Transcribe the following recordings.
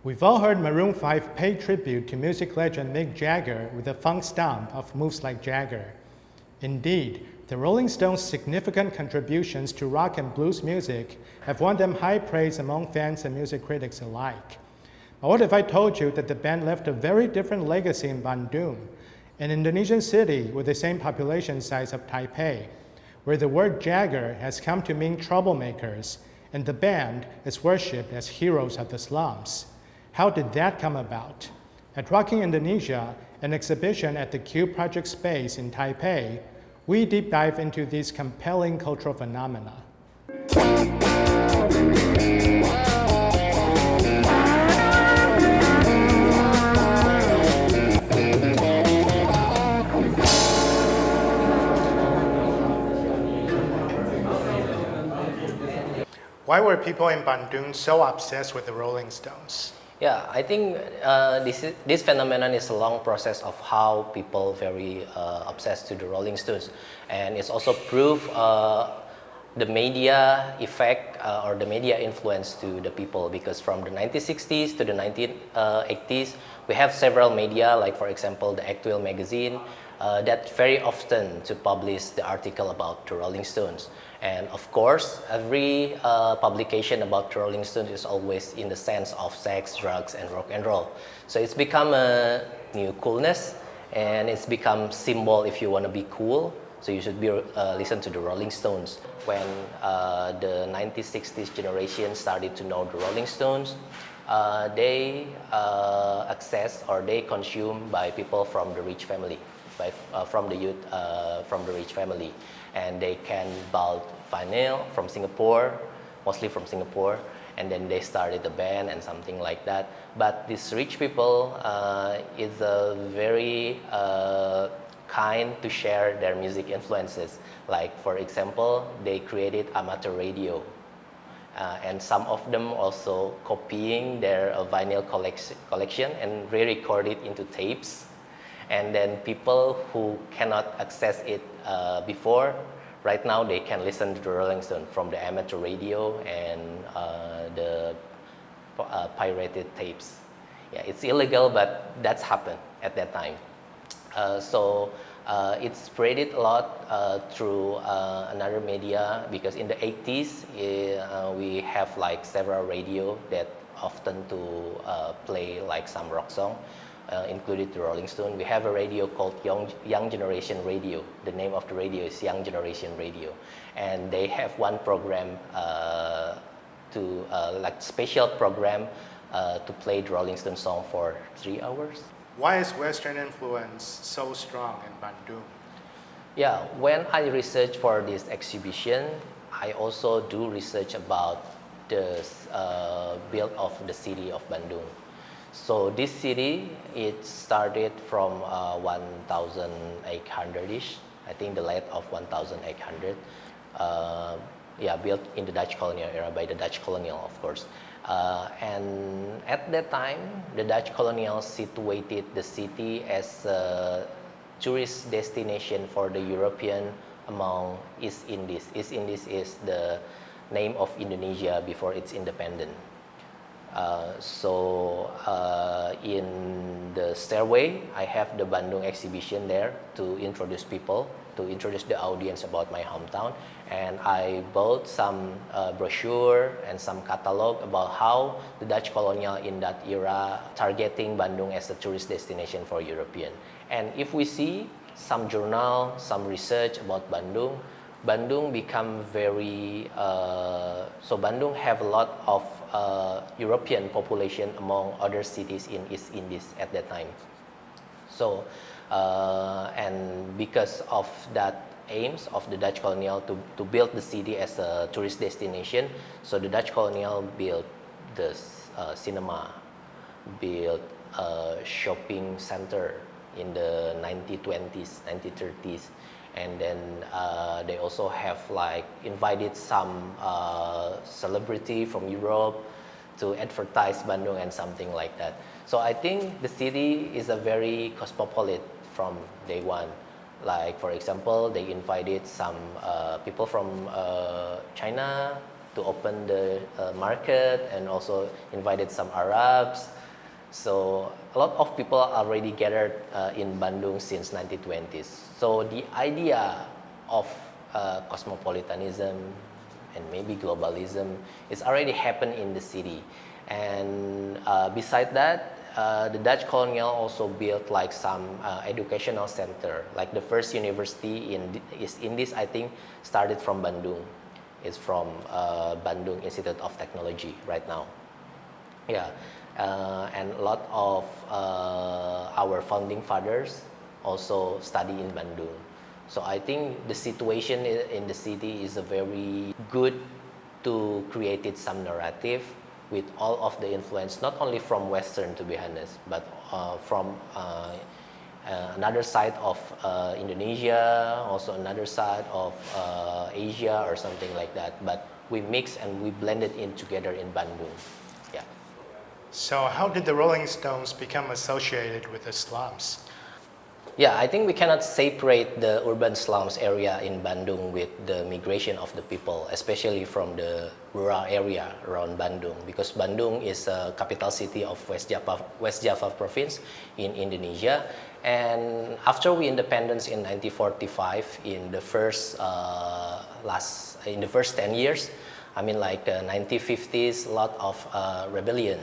We've all heard Maroon 5 pay tribute to music legend Mick Jagger with a funk stomp of moves like Jagger. Indeed, the Rolling Stones' significant contributions to rock and blues music have won them high praise among fans and music critics alike. But what if I told you that the band left a very different legacy in Bandung, an Indonesian city with the same population size of Taipei, where the word Jagger has come to mean troublemakers, and the band is worshipped as heroes of the slums? How did that come about? At Rocking Indonesia, an exhibition at the Cube Project Space in Taipei, we deep dive into these compelling cultural phenomena. Why were people in Bandung so obsessed with the Rolling Stones? Yeah, I think this phenomenon is a long process of how people very obsessed to the Rolling Stones, and it's also proof the media effect or the media influence to the people, because from the 1960s to the 1980s we have several media, like for example the Actual magazine that very often to publish the article about the Rolling Stones. And of course, every publication about the Rolling Stones is always in the sense of sex, drugs, and rock and roll. So it's become a new coolness, and it's become symbol if you want to be cool. So you should be listen to the Rolling Stones. When the 1960s generation started to know the Rolling Stones, they access or they consumed by people from the rich family, from the youth from the rich family. And they can buy vinyl from Singapore, mostly from Singapore, and then they started a band and something like that. But these rich people is very kind to share their music influences. Like for example, they created amateur radio, and some of them also copying their vinyl collection and re-record it into tapes. And then people who cannot access it before, right now they can listen to the Rolling Stone from the amateur radio and the pirated tapes. Yeah, it's illegal, but that's happened at that time. So it spread a lot through another media, because in the 80s we have like several radio that often to play like some rock song. Included the Rolling Stone. We have a radio called Young Generation Radio. The name of the radio is Young Generation Radio, and they have one program like special program to play the Rolling Stone song for 3 hours. Why is Western influence so strong in Bandung? Yeah, when I research for this exhibition, I also do research about the build of the city of Bandung. So this city, it started from 1800-ish, I think the late of 1800. Built in the Dutch colonial era by the Dutch colonial, of course. And at that time, the Dutch colonial situated the city as a tourist destination for the European among East Indies. East Indies is the name of Indonesia before its independence. In the stairway, I have the Bandung exhibition there to introduce people, to introduce the audience about my hometown. And I bought some brochure and some catalog about how the Dutch colonial in that era targeting Bandung as a tourist destination for European. And if we see some journal, some research about Bandung, Bandung become very, so Bandung have a lot of European population among other cities in East Indies at that time. So, and because of that aims of the Dutch colonial to build the city as a tourist destination, so the Dutch colonial built the cinema, built a shopping center in the 1920s, 1930s. And then they also have like invited some celebrity from Europe to advertise Bandung and something like that. So I think the city is a very cosmopolitan from day one. Like for example, they invited some people from China to open the market, and also invited some Arabs. So a lot of people already gathered in Bandung since 1920s. So the idea of cosmopolitanism and maybe globalism is already happened in the city. And beside that, the Dutch colonial also built like some educational center. Like the first university in this, I think, started from Bandung. It's from Bandung Institute of Technology right now. Yeah, and a lot of our founding fathers also study in Bandung. So I think the situation in the city is a very good to create some narrative with all of the influence, not only from Western, to be honest, but from another side of Indonesia, also another side of Asia or something like that. But we mix and we blend it in together in Bandung. Yeah. So how did the Rolling Stones become associated with the slums? Yeah, I think we cannot separate the urban slums area in Bandung with the migration of the people, especially from the rural area around Bandung, because Bandung is a capital city of West Java province in Indonesia. And after we independence in 1945, in the first 10 years, I mean like 1950s, a lot of rebellion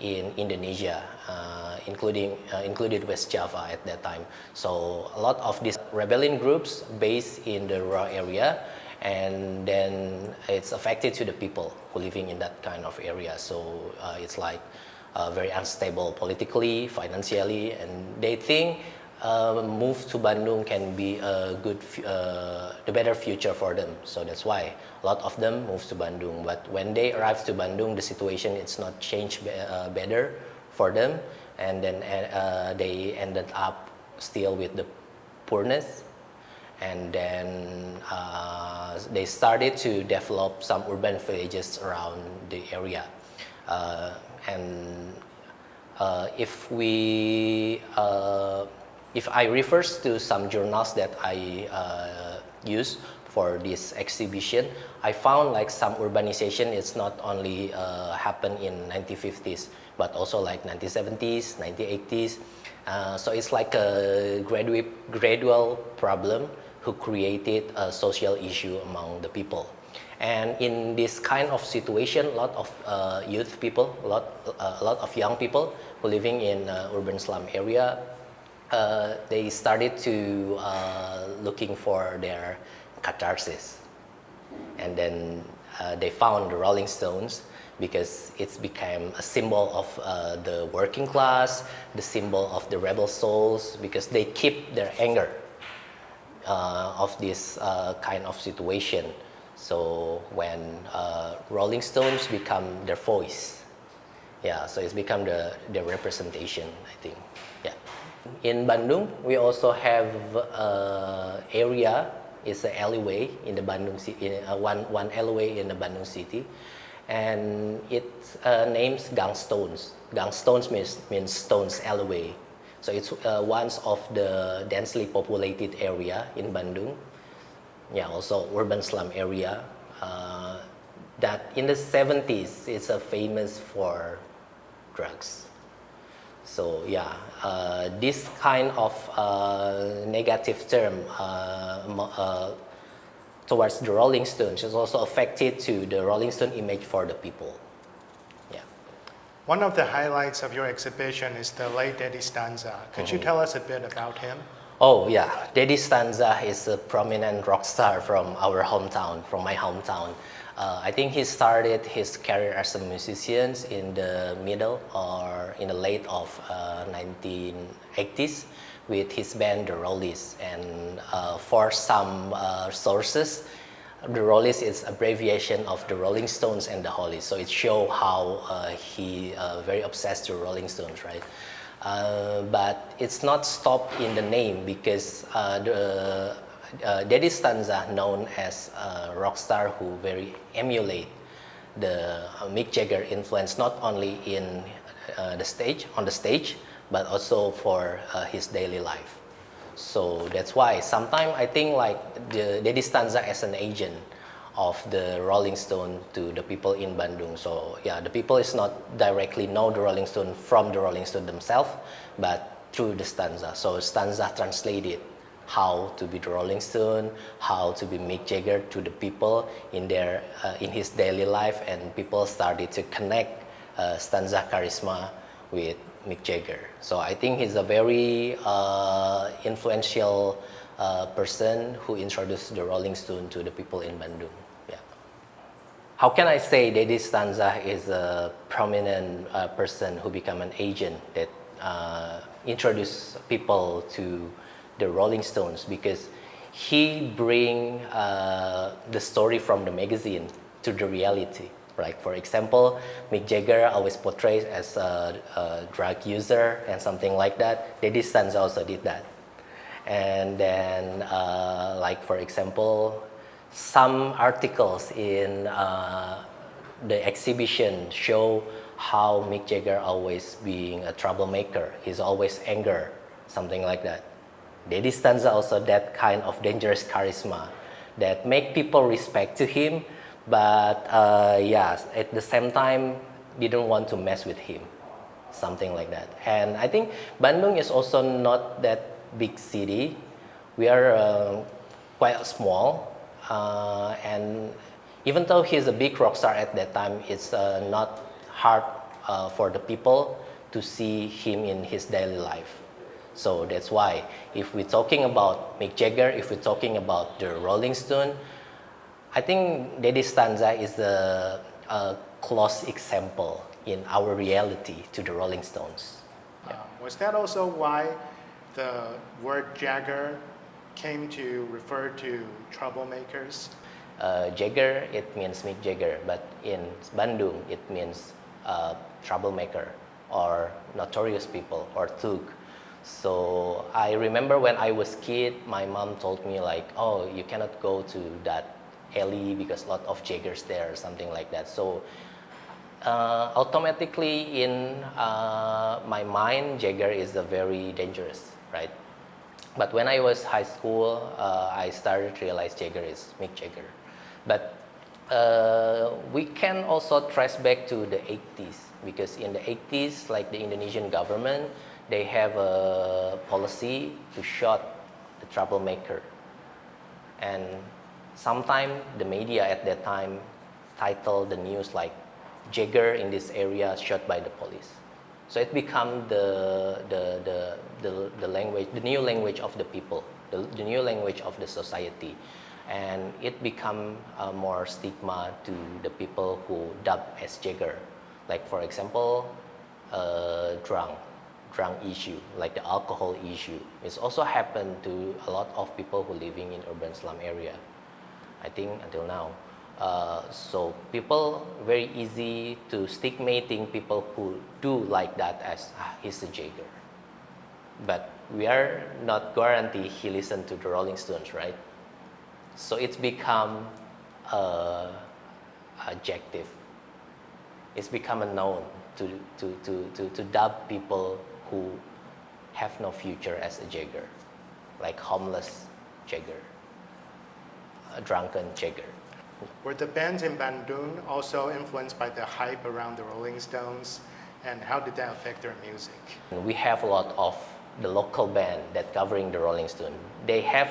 in Indonesia, included West Java at that time. So a lot of these rebellion groups based in the rural area, and then it's affected to the people who living in that kind of area. So it's like very unstable politically, financially, and they think move to Bandung can be a good, the better future for them. So that's why a lot of them move to Bandung. But when they arrive to Bandung, the situation it's not changed better for them, and then they ended up still with the poorness. And then they started to develop some urban villages around the area. And if I refers to some journals that I use for this exhibition, I found like some urbanization. It's not only happened in 1950s, but also like 1970s, 1980s. So it's like a gradual problem who created a social issue among the people. And in this kind of situation, a lot of youth people, a lot of young people who living in urban slum area, they started to looking for their catharsis, and then they found the Rolling Stones because it's became a symbol of the working class, the symbol of the rebel souls, because they keep their anger of this kind of situation. So when Rolling Stones become their voice, yeah, so it's become the representation, I think. Yeah. In Bandung, we also have area. It's an alleyway in the Bandung city, one alleyway in the Bandung city, and its names Gang Stones. Gang Stones means Stones Alleyway. So it's one of the densely populated area in Bandung. Yeah, also urban slum area. That in the 70s, it's famous for drugs. So yeah, this kind of negative term towards the Rolling Stones is also affected to the Rolling Stone image for the people. Yeah. One of the highlights of your exhibition is the late Eddie Stanza. Could you tell us a bit about him? Oh yeah, Eddie Stanza is a prominent rock star from our hometown, from my hometown. I think he started his career as a musician in the middle or in the late of 1980s with his band The Rollies. And for some sources, The Rollies is abbreviation of the Rolling Stones and the Hollies. So it shows how he very obsessed with Rolling Stones, right? But it's not stopped in the name because Eddie Stanza, known as a rock star who very emulate the Mick Jagger influence, not only in on the stage, but also for his daily life. So that's why sometimes I think like the Eddie Stanza as an agent of the Rolling Stone to the people in Bandung. So yeah, the people is not directly know the Rolling Stone from the Rolling Stone themselves, but through the stanza. So stanza translated how to be the Rolling Stone, how to be Mick Jagger to the people in their in his daily life, and people started to connect stanza charisma with Mick Jagger. So I think he's a very influential person who introduced the Rolling Stone to the people in Bandung. Yeah. How can I say that this stanza is a prominent person who become an agent that introduce people to the Rolling Stones? Because he bring the story from the magazine to the reality. Right? For example, Mick Jagger always portrayed as a drug user and something like that. Daddy stanza also did that. And then, like for example, some articles in the exhibition show how Mick Jagger always being a troublemaker. He's always anger, something like that. Daddy stanza also that kind of dangerous charisma that make people respect to him, but yeah, at the same time didn't want to mess with him, something like that. And I think Bandung is also not that big city. We are quite small, and even though he's a big rock star at that time, it's not hard for the people to see him in his daily life. So that's why if we're talking about Mick Jagger, if we're talking about the Rolling Stone, I think Daddy stanza is a close example in our reality to the Rolling Stones. Yeah. Was that also why the word Jagger came to refer to troublemakers? Jagger, it means Mick Jagger, but in Bandung, it means troublemaker or notorious people or thug. So I remember when I was kid, my mom told me like, oh, you cannot go to that alley because a lot of Jaggers there or something like that. So automatically in my mind, Jagger is a very dangerous, right? But when I was high school, I started to realize Jagger is Mick Jagger. But we can also trace back to the 80s, because in the 80s, like the Indonesian government, they have a policy to shoot the troublemaker. And sometimes the media at that time titled the news like Jagger in this area shot by the police. So it became the language, the new language of the people, the new language of the society. And it become more stigma to the people who dub as Jagger. Like for example, drunk issue, like the alcohol issue. It's also happened to a lot of people who living in urban slum area, I think until now. So people very easy to stigmating people who do like that as he's a Jagger. But we are not guarantee he listened to the Rolling Stones, right? So it's become adjective. It's become a noun to dub people who have no future as a Jagger, like homeless Jagger, a drunken Jagger. Were the bands in Bandung also influenced by the hype around the Rolling Stones, and how did that affect their music? We have a lot of the local band that covering the Rolling Stone. They have,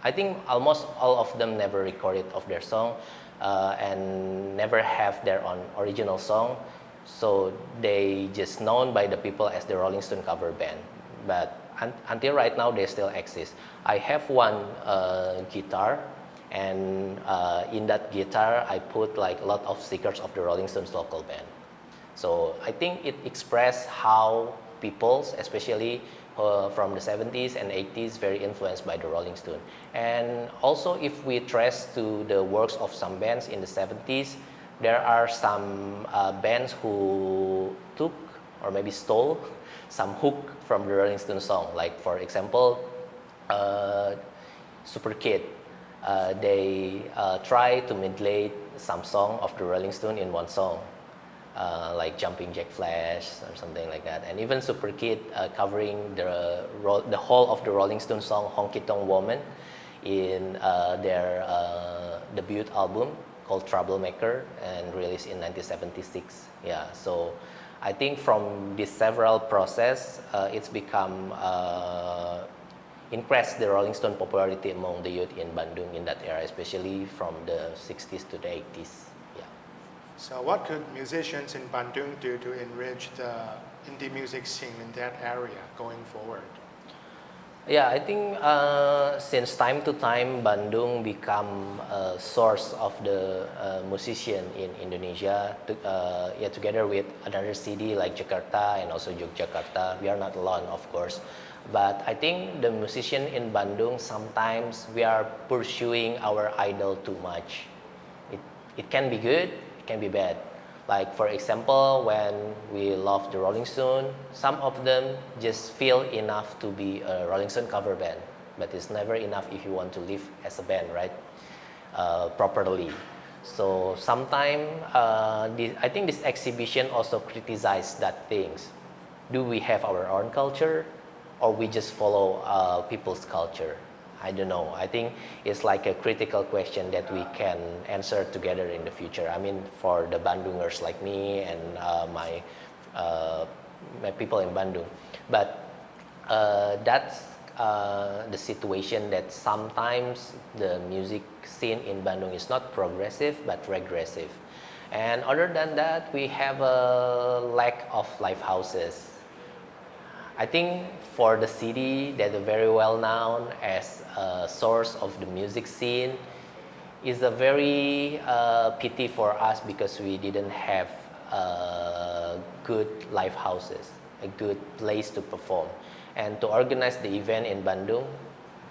I think almost all of them never recorded of their song and never have their own original song. So they just known by the people as the Rolling Stone cover band. But until right now, they still exist. I have one guitar, and in that guitar, I put like a lot of stickers of the Rolling Stones local band. So I think it expressed how people, especially from the 70s and 80s, very influenced by the Rolling Stone. And also, if we trace to the works of some bands in the 70s, there are some bands who took or maybe stole some hook from the Rolling Stone song. Like for example, Super Kid. They try to medley some song of the Rolling Stone in one song, like Jumping Jack Flash or something like that. And even Super Kid covering the whole of the Rolling Stone song Honky Tonk Woman in their debut album called Troublemaker and released in 1976. Yeah, so I think from this several process, it's become increased the Rolling Stone popularity among the youth in Bandung in that era, especially from the 60s to the 80s. Yeah. So what could musicians in Bandung do to enrich the indie music scene in that area going forward? Yeah, I think since time to time, Bandung become a source of the musician in Indonesia. Together with another city like Jakarta and also Yogyakarta. We are not alone, of course, but I think the musician in Bandung sometimes we are pursuing our idol too much. It can be good, it can be bad. Like for example, when we love the Rolling Stones, some of them just feel enough to be a Rolling Stone cover band, but it's never enough if you want to live as a band, right? Properly. So sometimes I think this exhibition also criticizes that things. Do we have our own culture, or we just follow people's culture? I don't know. I think it's like a critical question that we can answer together in the future. I mean, for the Bandungers like me and my people in Bandung. But that's the situation that sometimes the music scene in Bandung is not progressive but regressive. And other than that, we have a lack of live houses. I think for the city that are very well known as a source of the music scene is a very pity for us because we didn't have good live houses, a good place to perform. And to organize the event in Bandung,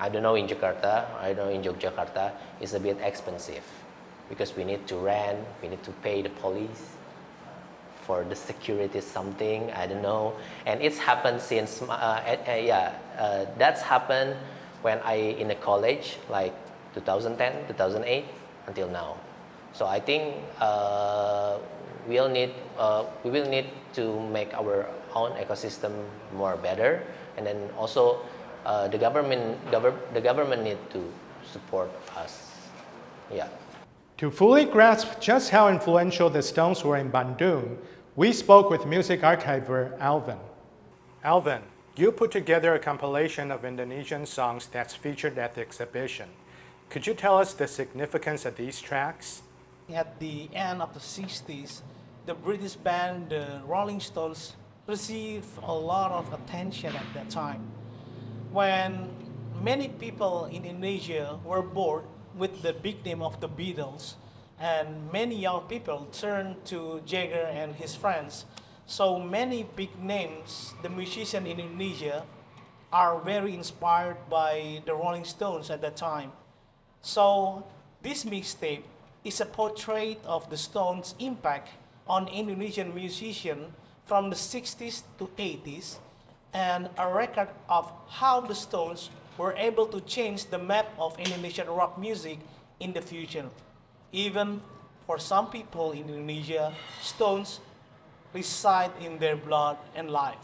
I don't know in Jakarta, I don't know in Yogyakarta, is a bit expensive because we need to rent, we need to pay the police for the security something, I don't know. And it's happened since, that's happened when I in the college, like 2010, 2008, until now. So I think we will need to make our own ecosystem more better, and then also the government need to support us. Yeah. To fully grasp just how influential the Stones were in Bandung, we spoke with music archiver Alvin. Alvin, you put together a compilation of Indonesian songs that's featured at the exhibition. Could you tell us the significance of these tracks? At the end of the 60s, the British band, the Rolling Stones, received a lot of attention at that time. When many people in Indonesia were bored with the big name of the Beatles, and many young people turned to Jagger and his friends. So many big names, the musicians in Indonesia, are very inspired by the Rolling Stones at that time. So this mixtape is a portrait of the Stones' impact on Indonesian musicians from the 60s to 80s, and a record of how the Stones were able to change the map of Indonesian rock music in the future. Even for some people in Indonesia, Stones reside in their blood and life.